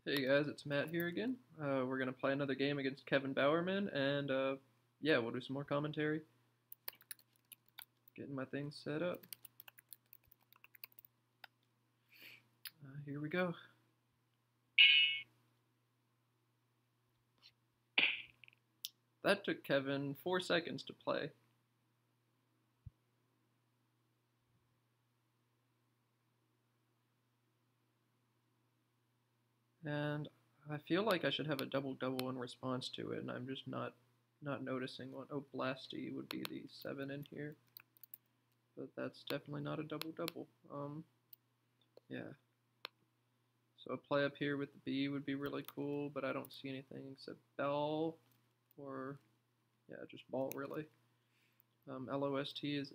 Hey guys, it's Matt here again. We're gonna play another game against Kevin Bowerman, and yeah, we'll do some more commentary. Getting my things set up. Here we go. That took Kevin 4 seconds to play. And I feel like I should have a double-double in response to it, and I'm just not noticing one. Oh, Blasty would be the 7 in here. But that's definitely not a double-double. Yeah. So a play up here with the B would be really cool, but I don't see anything except Bell, or, yeah, just ball, really. LOST is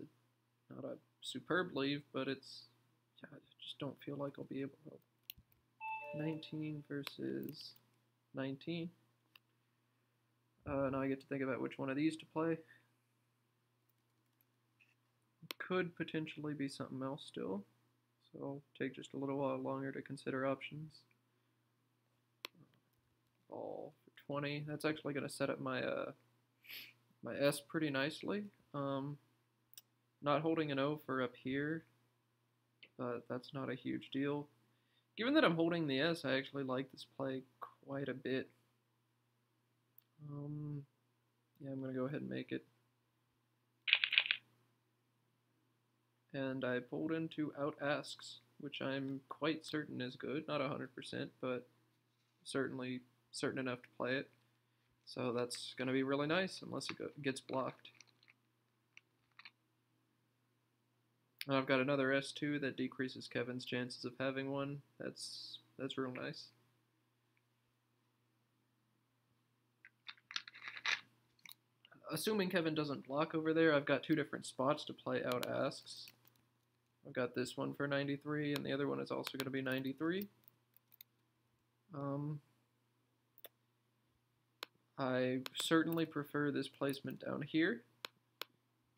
not a superb leave, but it's, yeah, I just don't feel like I'll be able to. 19 versus 19. Now I get to think about which one of these to play. Could potentially be something else still, so I'll take just a little while longer to consider options. Ball for 20. That's actually going to set up my my S pretty nicely. Not holding an O for up here, but that's not a huge deal. Given that I'm holding the S, I actually like this play quite a bit. Yeah, I'm going to go ahead and make it. And I pulled into out asks, which I'm quite certain is good. Not 100%, but certainly certain enough to play it. So that's going to be really nice, unless it gets blocked. And I've got another S2 that decreases Kevin's chances of having one. That's real nice. Assuming Kevin doesn't block over there, I've got two different spots to play out asks. I've got this one for 93, and the other one is also going to be 93. I certainly prefer this placement down here,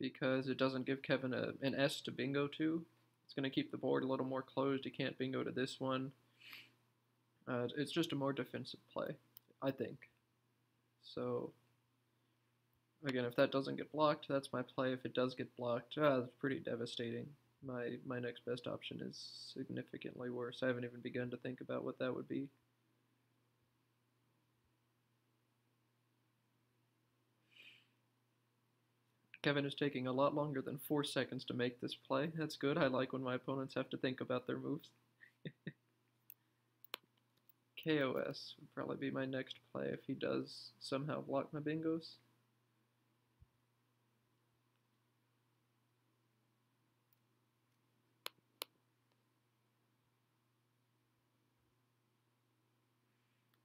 because it doesn't give Kevin an S to bingo to. It's going to keep the board a little more closed. He can't bingo to this one. It's just a more defensive play, I think. So, again, if that doesn't get blocked, that's my play. If it does get blocked, it's pretty devastating. My next best option is significantly worse. I haven't even begun to think about what that would be. Kevin is taking a lot longer than 4 seconds to make this play. That's good. I like when my opponents have to think about their moves. KOS would probably be my next play if he does somehow block my bingos.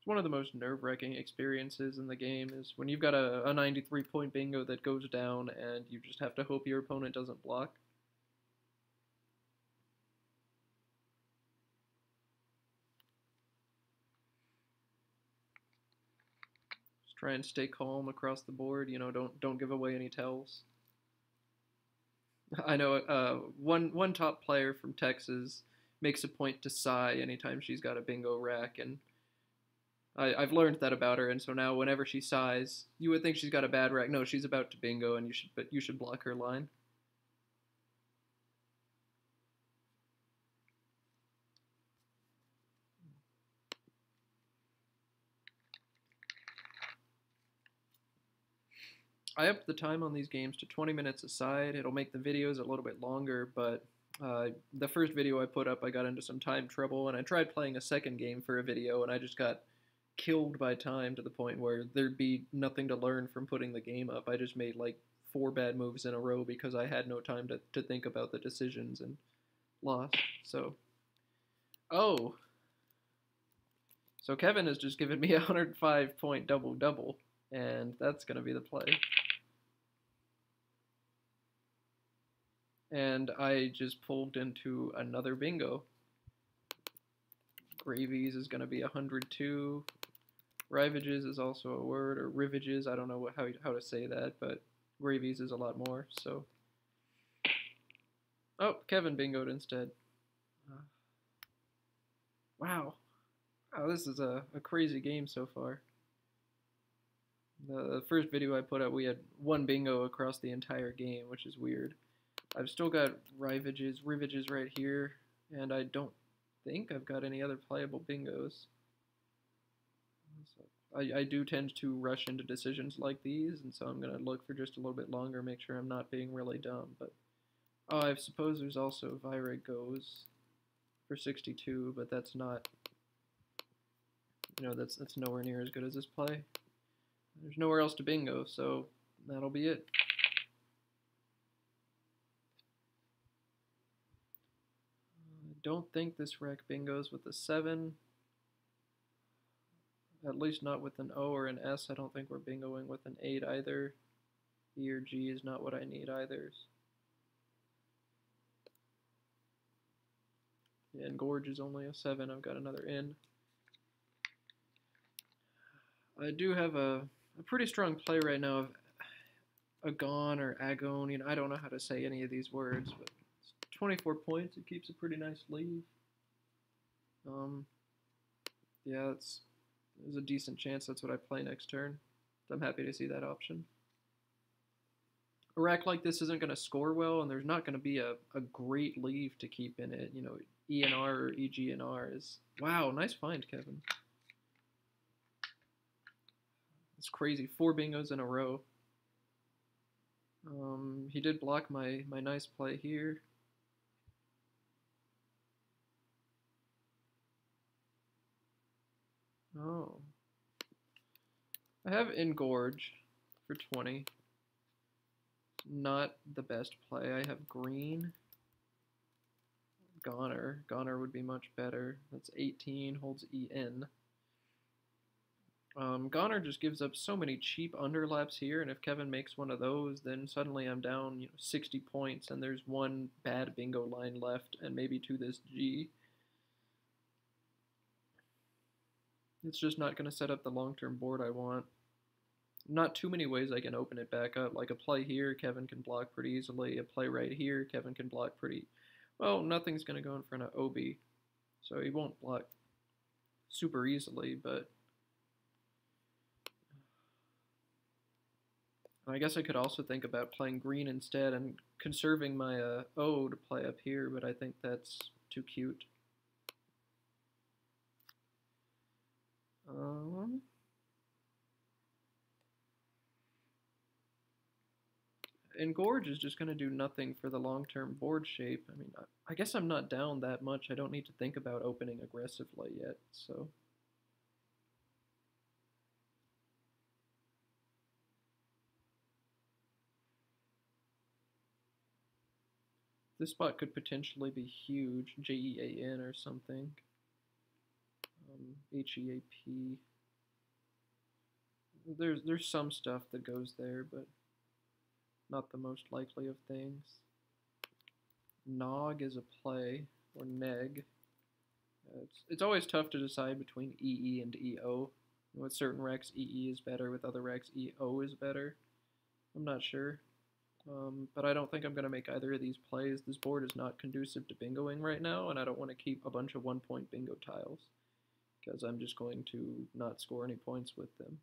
One of the most nerve-wracking experiences in the game is when you've got a 93-point bingo that goes down and you just have to hope your opponent doesn't block. Just try and stay calm across the board. You know, don't give away any tells. I know one top player from Texas makes a point to sigh anytime she's got a bingo rack, and I've learned that about her, and so now whenever she sighs, you would think she's got a bad rack. No, she's about to bingo, and you should block her line. I upped the time on these games to 20 minutes aside. It'll make the videos a little bit longer, but the first video I put up, I got into some time trouble, and I tried playing a second game for a video, and I just got killed by time to the point where there'd be nothing to learn from putting the game up. I just made like 4 bad moves in a row because I had no time to think about the decisions and lost. So, oh, so Kevin has just given me a 105-point double-double, and that's going to be the play. And I just pulled into another bingo. Gravies is going to be 102. Rivages is also a word, or rivages, I don't know how to say that, but gravies is a lot more, so. Oh, Kevin bingoed instead. Wow. Wow, this is a crazy game so far. The first video I put up, we had one bingo across the entire game, which is weird. I've still got rivages right here, and I don't think I've got any other playable bingos. So I do tend to rush into decisions like these, and so I'm going to look for just a little bit longer, make sure I'm not being really dumb. But oh, I suppose there's also Vira Goes for 62, but that's not, that's nowhere near as good as this play. There's nowhere else to bingo, so that'll be it. I don't think this rec bingos with a 7. At least not with an O or an S. I don't think we're bingoing with an 8 either. E or G is not what I need either. Yeah, and Gorge is only a 7. I've got another N. I do have a pretty strong play right now of Agon or Agon. I don't know how to say any of these words, but it's 24 points. It keeps a pretty nice lead. Yeah, there's a decent chance that's what I play next turn. I'm happy to see that option. A rack like this isn't going to score well, and there's not going to be a great leave to keep in it. E and R or EG and R is... Wow, nice find, Kevin. It's crazy. 4 bingos in a row. He did block my nice play here. Oh. I have Engorge for 20. Not the best play. I have green. Goner. Goner would be much better. That's 18, holds EN. Goner just gives up so many cheap underlaps here, and if Kevin makes one of those, then suddenly I'm down 60 points, and there's one bad bingo line left, and maybe to this G. It's just not going to set up the long-term board I want. Not too many ways I can open it back up. Like a play here, Kevin can block pretty easily. A play right here, Kevin can block pretty... Well, nothing's going to go in front of Obi, so he won't block super easily, but... I guess I could also think about playing green instead and conserving my O to play up here, but I think that's too cute. Engorge is just going to do nothing for the long-term board shape. I mean, I guess I'm not down that much. I don't need to think about opening aggressively yet, so... This spot could potentially be huge, Jean or something. HEAP. There's some stuff that goes there, but not the most likely of things. Nog is a play, or neg. It's always tough to decide between EE and EO. With certain recs, EE is better. With other recs, EO is better. I'm not sure. But I don't think I'm going to make either of these plays. This board is not conducive to bingoing right now, and I don't want to keep a bunch of one-point bingo tiles, because I'm just going to not score any points with them.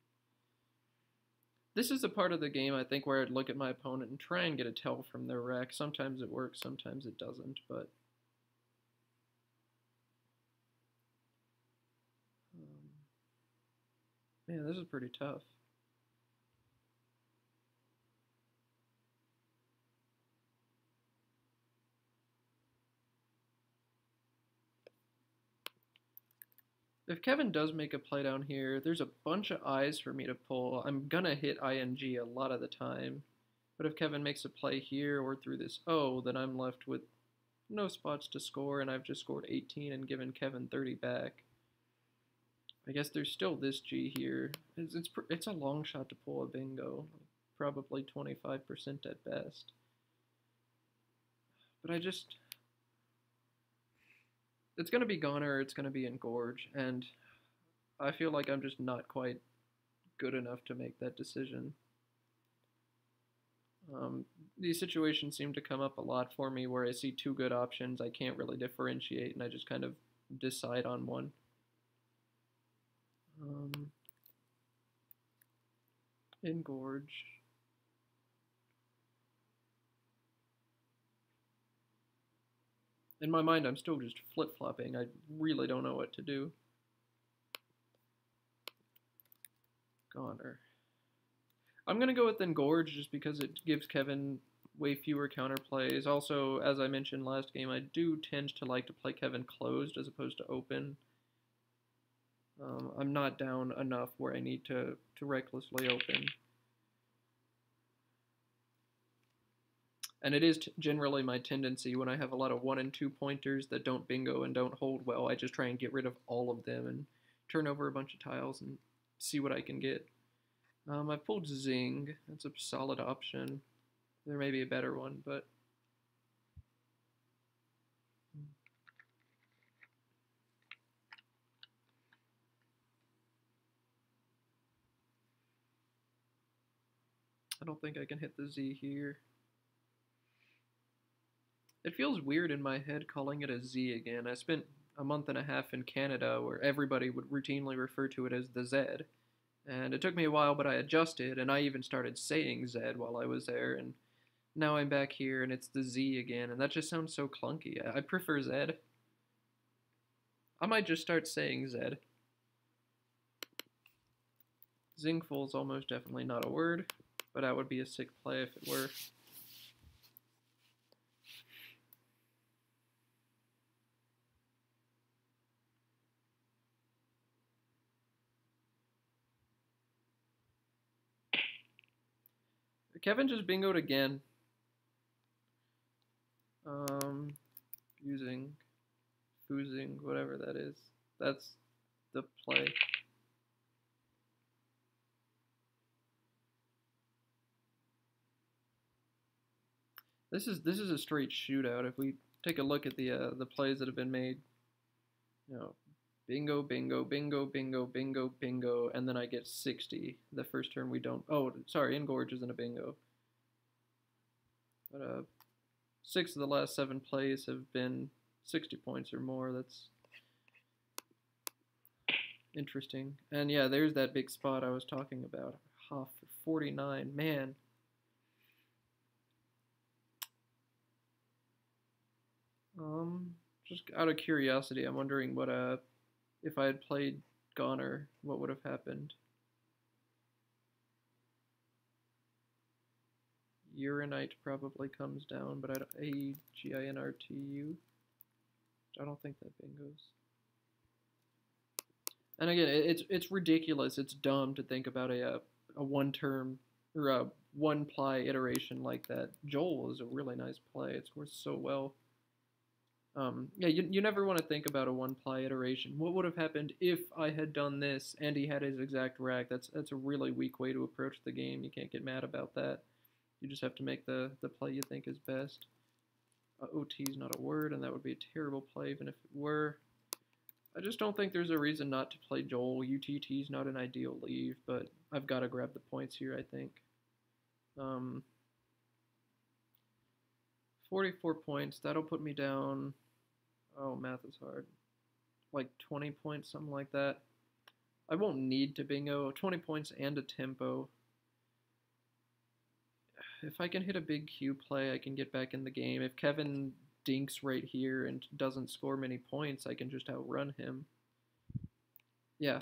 This is a part of the game, I think, where I'd look at my opponent and try and get a tell from their rack. Sometimes it works, sometimes it doesn't, but... man, this is pretty tough. If Kevin does make a play down here, there's a bunch of I's for me to pull. I'm gonna hit ING a lot of the time. But if Kevin makes a play here or through this O, then I'm left with no spots to score, and I've just scored 18 and given Kevin 30 back. I guess there's still this G here. It's a long shot to pull a bingo, probably 25% at best. But it's going to be Goner or it's going to be Engorge, and I feel like I'm just not quite good enough to make that decision. These situations seem to come up a lot for me where I see two good options, I can't really differentiate, and I just kind of decide on one. Engorge. In my mind, I'm still just flip-flopping. I really don't know what to do. Goner. I'm going to go with Engorge just because it gives Kevin way fewer counterplays. Also, as I mentioned last game, I do tend to like to play Kevin closed as opposed to open. I'm not down enough where I need to recklessly open. And it is generally my tendency when I have a lot of 1 and 2 pointers that don't bingo and don't hold well, I just try and get rid of all of them and turn over a bunch of tiles and see what I can get. I've pulled Zing. That's a solid option. There may be a better one, but I don't think I can hit the Z here. It feels weird in my head calling it a Z again. I spent a month and a half in Canada where everybody would routinely refer to it as the Z. And it took me a while, but I adjusted, and I even started saying Z while I was there, and now I'm back here, and it's the Z again, and that just sounds so clunky. I prefer Z. I might just start saying Z. Zingful's almost definitely not a word, but that would be a sick play if it were. Kevin just bingoed again. Foozing, whatever that is. That's the play. This is a straight shootout. If we take a look at the plays that have been made, you know, bingo, bingo, bingo, bingo, bingo, bingo, and then I get 60. The first turn we don't. Oh, sorry, Engorge isn't a bingo. But 6 of the last 7 plays have been 60 points or more. That's interesting. And yeah, there's that big spot I was talking about. Huff, 49. Man. Just out of curiosity, I'm wondering what if I had played Goner, what would have happened? Uranite probably comes down, but Aginrtu. I don't think that bingos. And again, it's ridiculous. It's dumb to think about a one term or a one ply iteration like that. Joel is a really nice play. It's worked so well. Yeah, you never want to think about a one ply iteration. What would have happened if I had done this and he had his exact rack? That's a really weak way to approach the game. You can't get mad about that. You just have to make the play you think is best. OT is not a word, and that would be a terrible play even if it were. I just don't think there's a reason not to play Joel. UTT is not an ideal leave, but I've got to grab the points here, I think. 44 points. That'll put me down. Oh, math is hard. Like 20 points, something like that. I won't need to bingo. 20 points and a tempo. If I can hit a big Q play, I can get back in the game. If Kevin dinks right here and doesn't score many points, I can just outrun him. Yeah.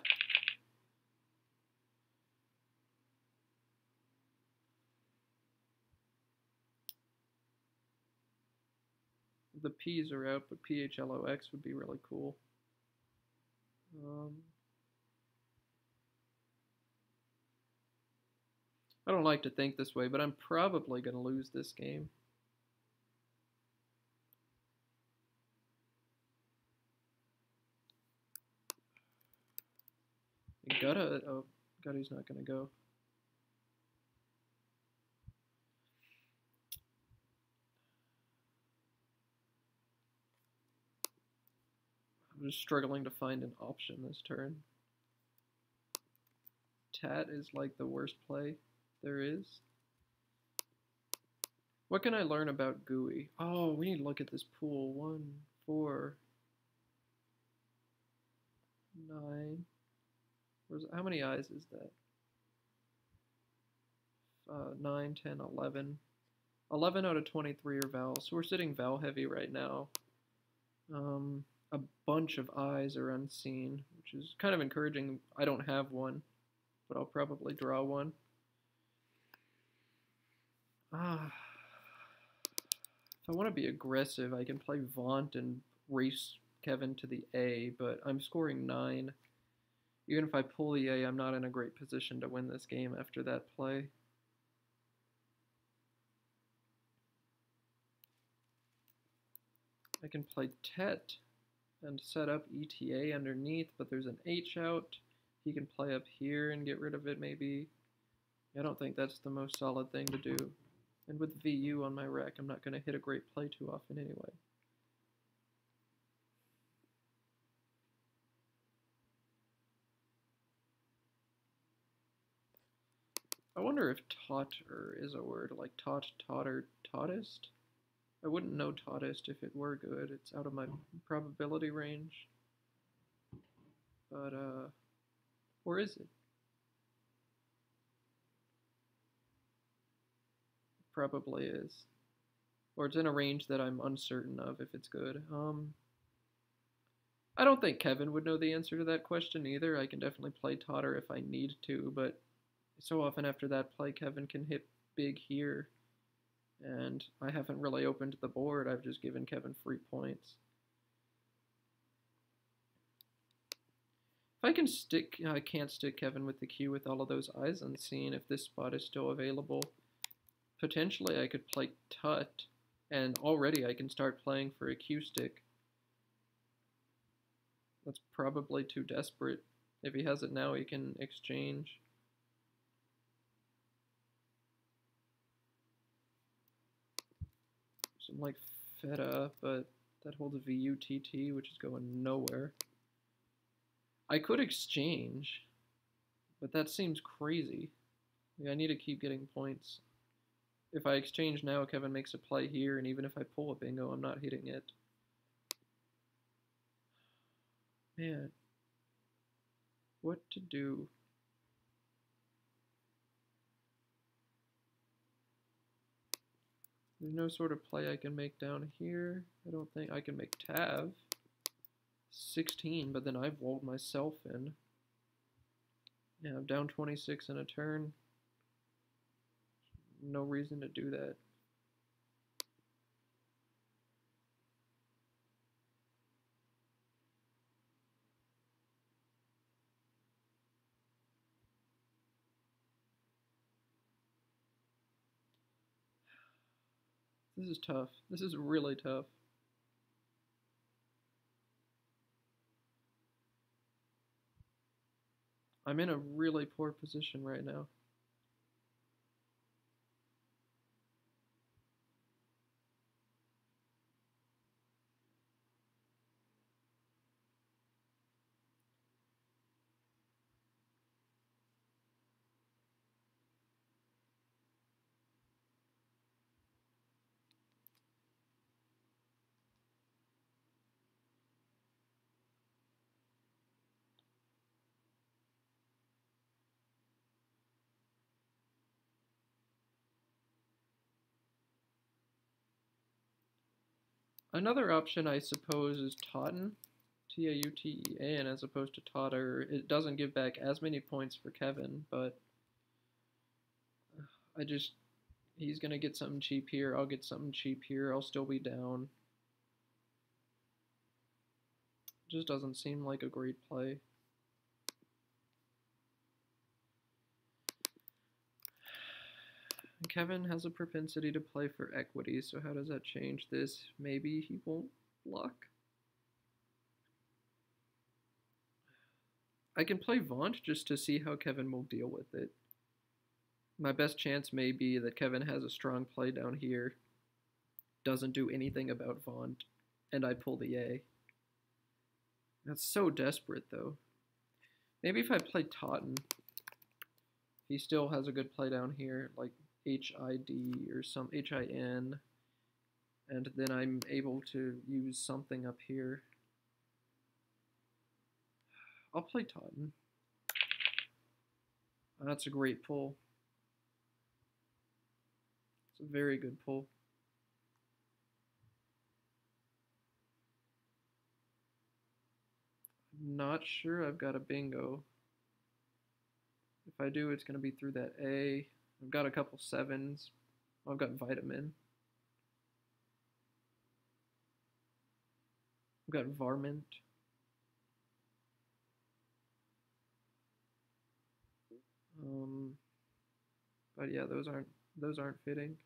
The P's are out, but PHLOX would be really cool. I don't like to think this way, but I'm probably going to lose this game. Oh, Gutty's not going to go. I'm just struggling to find an option this turn. Tat is like the worst play there is. What can I learn about GUI? Oh, we need to look at this pool. 1, 4, 9. How many eyes is that? 9, 10, 11. 11 out of 23 are vowel, so we're sitting vowel heavy right now. A bunch of eyes are unseen, which is kind of encouraging. I don't have one, but I'll probably draw one. If I want to be aggressive, I can play Vaunt and race Kevin to the A, but I'm scoring 9. Even if I pull the A, I'm not in a great position to win this game after that play. I can play Tet and set up ETA underneath, but there's an H out. He can play up here and get rid of it, maybe. I don't think that's the most solid thing to do. And with VU on my rack, I'm not going to hit a great play too often anyway. I wonder if totter is a word, like tot, totter, tottest? I wouldn't know tottest if it were good. It's out of my probability range. But, or is it? Probably is. Or it's in a range that I'm uncertain of if it's good. I don't think Kevin would know the answer to that question either. I can definitely play Totter if I need to, but so often after that play, Kevin can hit big here. And I haven't really opened the board. I've just given Kevin free points. If I can stick, I can't stick Kevin with the Q with all of those eyes unseen if this spot is still available. Potentially I could play Tut, and already I can start playing for a Q stick. That's probably too desperate. If he has it now, he can exchange. So I'm like fed up, but that holds a VUTT, which is going nowhere. I could exchange, but that seems crazy. I need to keep getting points. If I exchange now, Kevin makes a play here, and even if I pull a bingo, I'm not hitting it. Man, what to do? There's no sort of play I can make down here. I don't think I can make Tav. 16, but then I've walled myself in. Yeah, I'm down 26 in a turn. No reason to do that. This is tough. This is really tough. I'm in a really poor position right now. Another option, I suppose, is Totten. T-A-U-T-E-A-N as opposed to Totter. It doesn't give back as many points for Kevin, but he's going to get something cheap here. I'll get something cheap here. I'll still be down. Just doesn't seem like a great play. Kevin has a propensity to play for equity, so how does that change this? Maybe he won't block. I can play Vaunt just to see how Kevin will deal with it. My best chance may be that Kevin has a strong play down here, doesn't do anything about Vaunt, and I pull the A. That's so desperate, though. Maybe if I play Totten, he still has a good play down here, like HID or some HIN, and then I'm able to use something up here. I'll play Totten. That's a great pull. It's a very good pull. I'm not sure I've got a bingo. If I do, it's going to be through that A. I've got a couple sevens. I've got vitamin. I've got varmint. But yeah, those aren't fitting.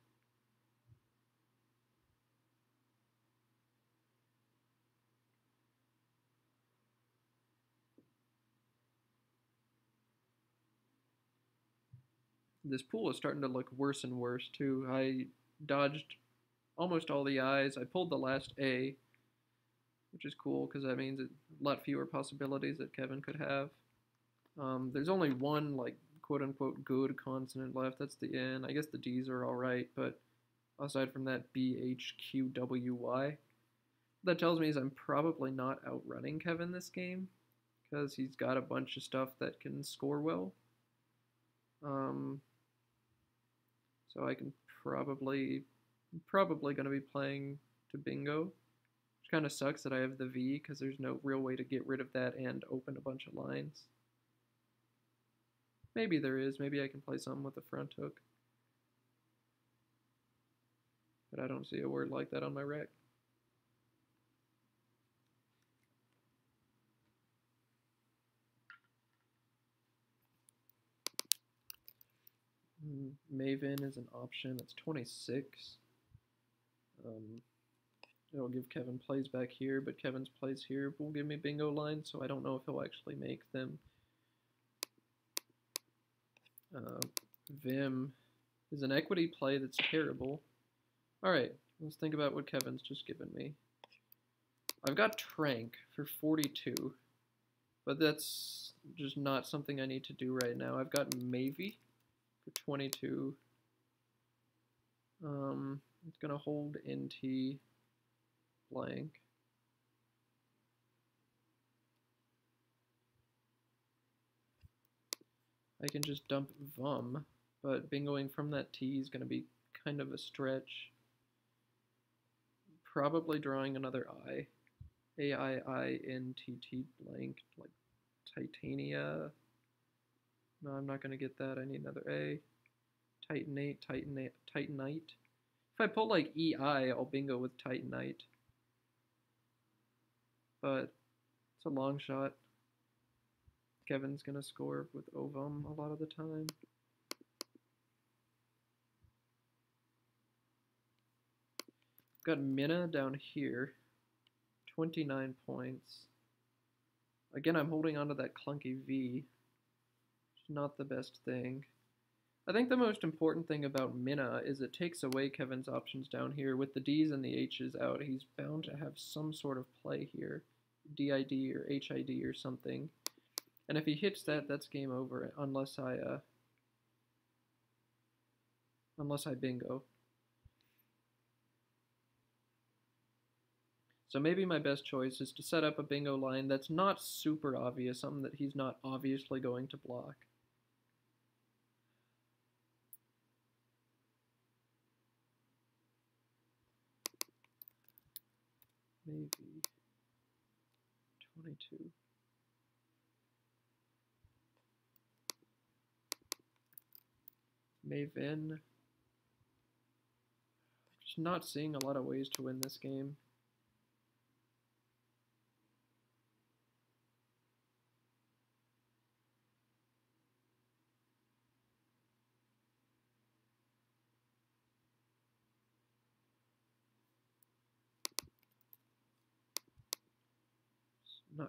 This pool is starting to look worse and worse too. I dodged almost all the I's. I pulled the last A, which is cool because that means a lot fewer possibilities that Kevin could have. There's only one like quote unquote good consonant left. That's the N. I guess the D's are all right, but aside from that, B H Q W Y. That tells me is I'm probably not outrunning Kevin this game because he's got a bunch of stuff that can score well. So I can probably going to be playing to bingo, which kind of sucks that I have the V because there's no real way to get rid of that and open a bunch of lines. Maybe there is. Maybe I can play something with the front hook. But I don't see a word like that on my rec. Maven is an option. It's 26. It'll give Kevin plays back here, but Kevin's plays here will give me bingo lines, so I don't know if he'll actually make them. Vim is an equity play that's terrible. Alright, let's think about what Kevin's just given me. I've got Trank for 42, but that's just not something I need to do right now. I've got Mavie for 22. It's going to hold NT blank. I can just dump Vum, but bingoing from that T is going to be kind of a stretch. Probably drawing another I. AIINTT blank, like Titania. No, I'm not going to get that. I need another A. Titanate, Titanite. If I pull like EI, I'll bingo with Titanite. But it's a long shot. Kevin's going to score with Ovum a lot of the time. Got Minna down here. 29 points. Again, I'm holding on to that clunky V. It's not the best thing. I think the most important thing about Minna is it takes away Kevin's options down here. With the D's and the H's out, he's bound to have some sort of play here. DID or HID or something. And if he hits that, that's game over, unless I bingo. So maybe my best choice is to set up a bingo line that's not super obvious, something that he's not obviously going to block. Maybe 22. Maven. Just not seeing a lot of ways to win this game.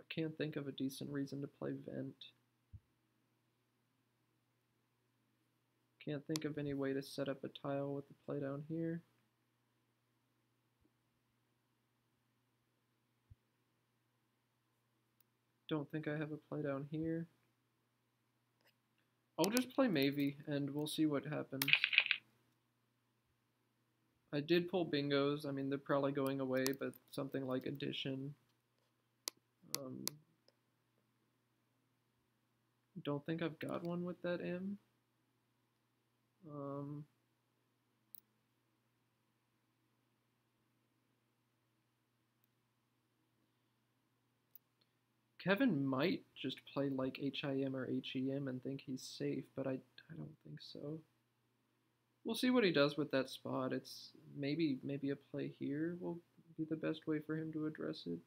Can't think of a decent reason to play Vent. Can't think of any way to set up a tile with the play down here. Don't think I have a play down here. I'll just play Mavie and we'll see what happens. I did pull bingos. I mean, they're probably going away, but something like addition. Don't think I've got one with that M. Kevin might just play like HIM or HEM and think he's safe, but I don't think so. We'll see what he does with that spot. It's maybe a play here will be the best way for him to address it.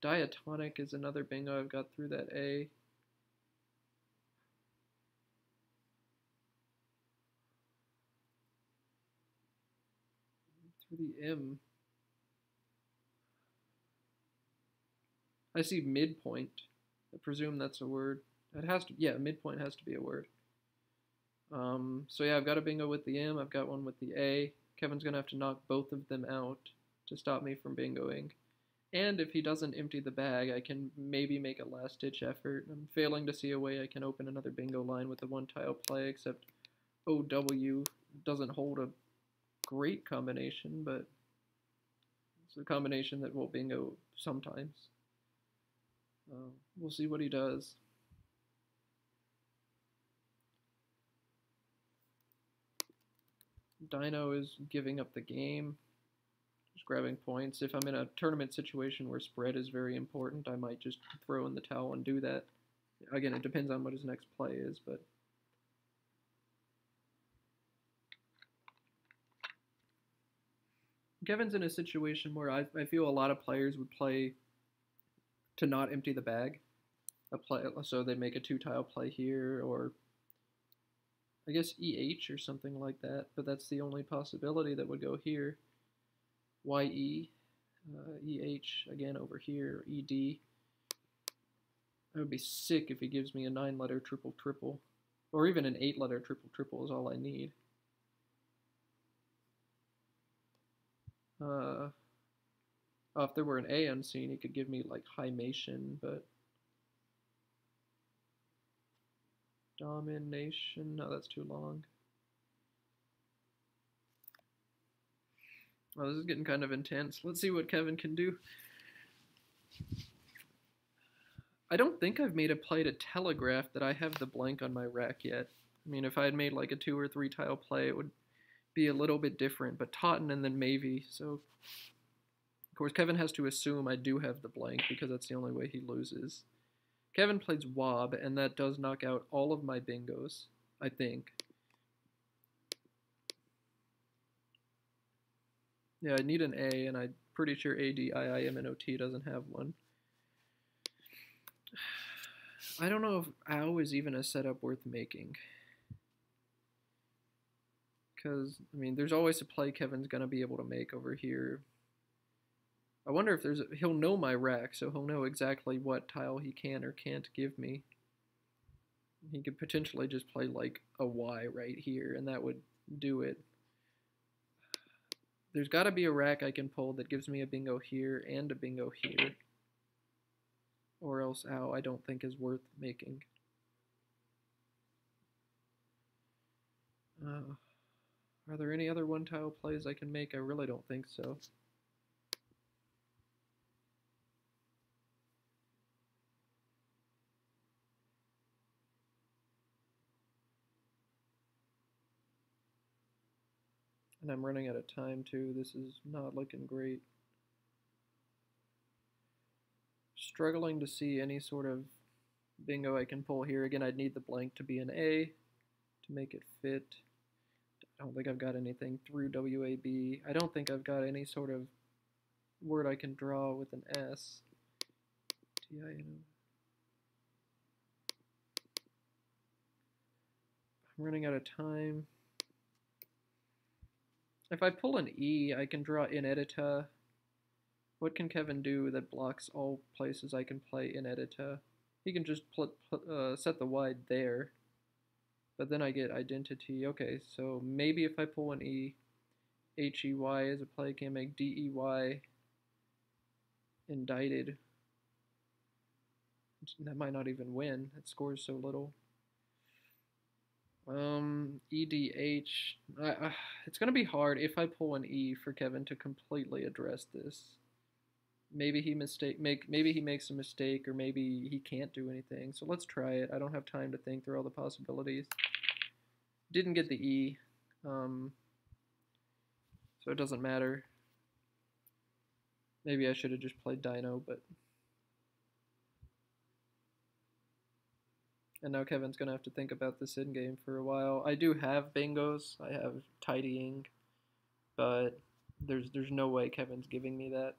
Diatonic is another bingo I've got through that A. Through the M. I see midpoint. I presume that's a word. It has to, yeah, midpoint has to be a word. So yeah, I've got a bingo with the M. I've got one with the A. Kevin's gonna have to knock both of them out to stop me from bingoing. And if he doesn't empty the bag, I can maybe make a last-ditch effort. I'm failing to see a way I can open another bingo line with a one-tile play, except OW doesn't hold a great combination, but it's a combination that will bingo sometimes. We'll see what he does. Dino is giving up the game, just grabbing points. If I'm in a tournament situation where spread is very important, I might just throw in the towel and do that. Again, it depends on what his next play is, but Kevin's in a situation where I feel a lot of players would play to not empty the bag. So they make a two-tile play here, or I guess EH or something like that, but that's the only possibility that would go here. YE, EH again over here, ED. I would be sick if he gives me a 9-letter triple triple, or even an 8-letter triple triple is all I need. Oh, if there were an A unseen, he could give me like Hymation, but Domination, no, that's too long. Oh, this is getting kind of intense. Let's see what Kevin can do. I don't think I've made a play to telegraph that I have the blank on my rack yet. I mean, if I had made like a 2 or 3 tile play, it would be a little bit different, but Totten and then Mavie, so of course Kevin has to assume I do have the blank because that's the only way he loses. Kevin plays Wob, and that does knock out all of my bingos, I think. Yeah, I need an A, and I'm pretty sure ADIIMNOT doesn't have one. I don't know if OW is even a setup worth making. Because, I mean, there's always a play Kevin's going to be able to make over here. I wonder if he'll know my rack, so he'll know exactly what tile he can or can't give me. He could potentially just play like a Y right here, and that would do it. There's got to be a rack I can pull that gives me a bingo here and a bingo here. Or else OW I don't think is worth making. Are there any other one-tile plays I can make? I really don't think so. And I'm running out of time too. This is not looking great. Struggling to see any sort of bingo I can pull here. Again, I'd need the blank to be an A to make it fit. I don't think I've got anything through WAB. I don't think I've got any sort of word I can draw with an S. T-I-N-O. I'm running out of time. If I pull an E, I can draw inedita. What can Kevin do that blocks all places I can play inedita? He can just set the wide there. But then I get identity. Okay, so maybe if I pull an E, HEY as a play can make DEY indicted. That might not even win. It scores so little. EDH. It's gonna be hard if I pull an E for Kevin to completely address this. Maybe he makes a mistake, or maybe he can't do anything. So let's try it. I don't have time to think through all the possibilities. Didn't get the E, um, so it doesn't matter. Maybe I should have just played Dino, but. And now Kevin's gonna have to think about this in game for a while. I do have bingos. I have tidying, but there's no way Kevin's giving me that.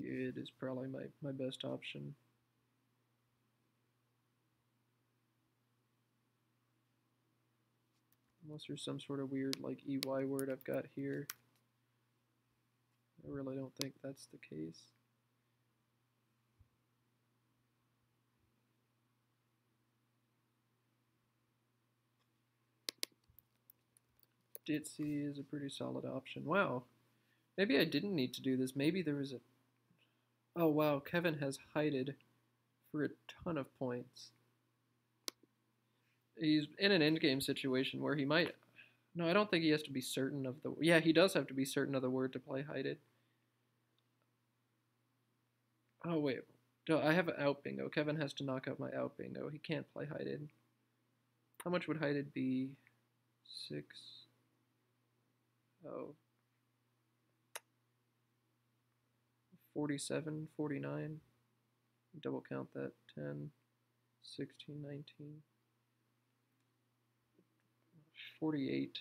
It is probably my best option. Unless there's some sort of weird like EY word I've got here. I really don't think that's the case. Ditzy is a pretty solid option. Wow. Maybe I didn't need to do this. Maybe there was a... Oh wow, Kevin has hided for a ton of points. He's in an endgame situation where he might... No, I don't think he has to be certain of the... Yeah, he does have to be certain of the word to play hided. Oh, wait. No, I have an out bingo. Kevin has to knock out my out bingo. He can't play hided. How much would hided be? 6. Oh. 47, 49. Double count that. 10, 16, 19. 48.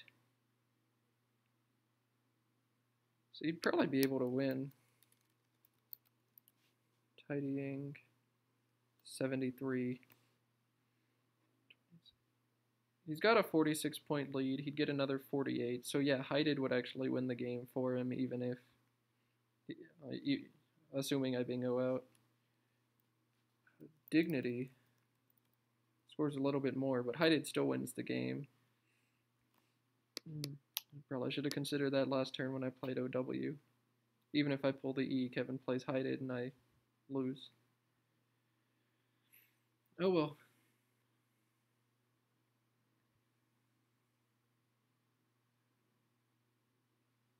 So you'd probably be able to win. Tidying. 73. He's got a 46-point lead. He'd get another 48. So yeah, hided would actually win the game for him, even if, assuming I bingo out. Dignity scores a little bit more, but hided still wins the game. Probably should have considered that last turn when I played OW. Even if I pull the E, Kevin plays hided and I lose. Oh well.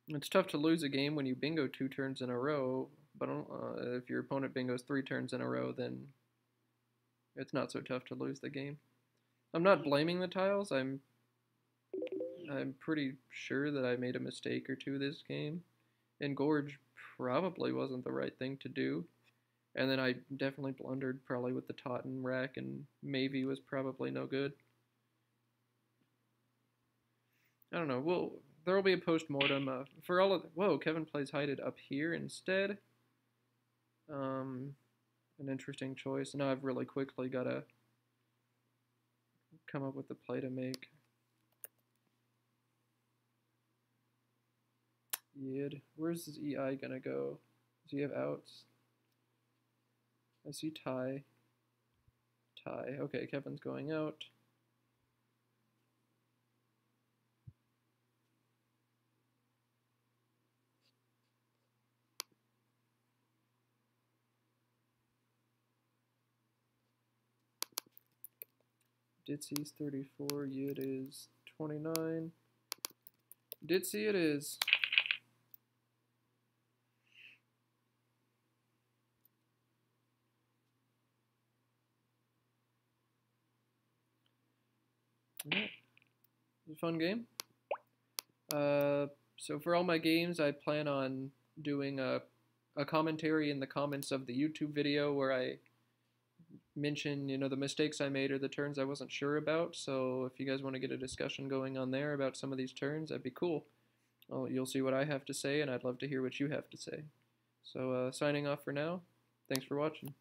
It's tough to lose a game when you bingo 2 turns in a row, but if your opponent bingos 3 turns in a row, then it's not so tough to lose the game. I'm not blaming the tiles. I'm pretty sure that I made a mistake or two this game. And Gorge probably wasn't the right thing to do. And then I definitely blundered probably with the Totten rack, and Mavie was probably no good. I don't know. Well, there will be a post-mortem for all of... Whoa, Kevin plays hided up here instead. An interesting choice. Now I've really quickly got to come up with the play to make. Yid. Where's his EI gonna go? Does he have outs? I see tie. Tie. Okay, Kevin's going out. Ditsy's 34. Yid is 29. Ditsy it is. Yeah. It was a fun game. So for all my games, I plan on doing a commentary in the comments of the YouTube video where I mention, the mistakes I made or the turns I wasn't sure about. So if you guys want to get a discussion going on there about some of these turns, that'd be cool. Well, you'll see what I have to say, and I'd love to hear what you have to say. So signing off for now. Thanks for watching.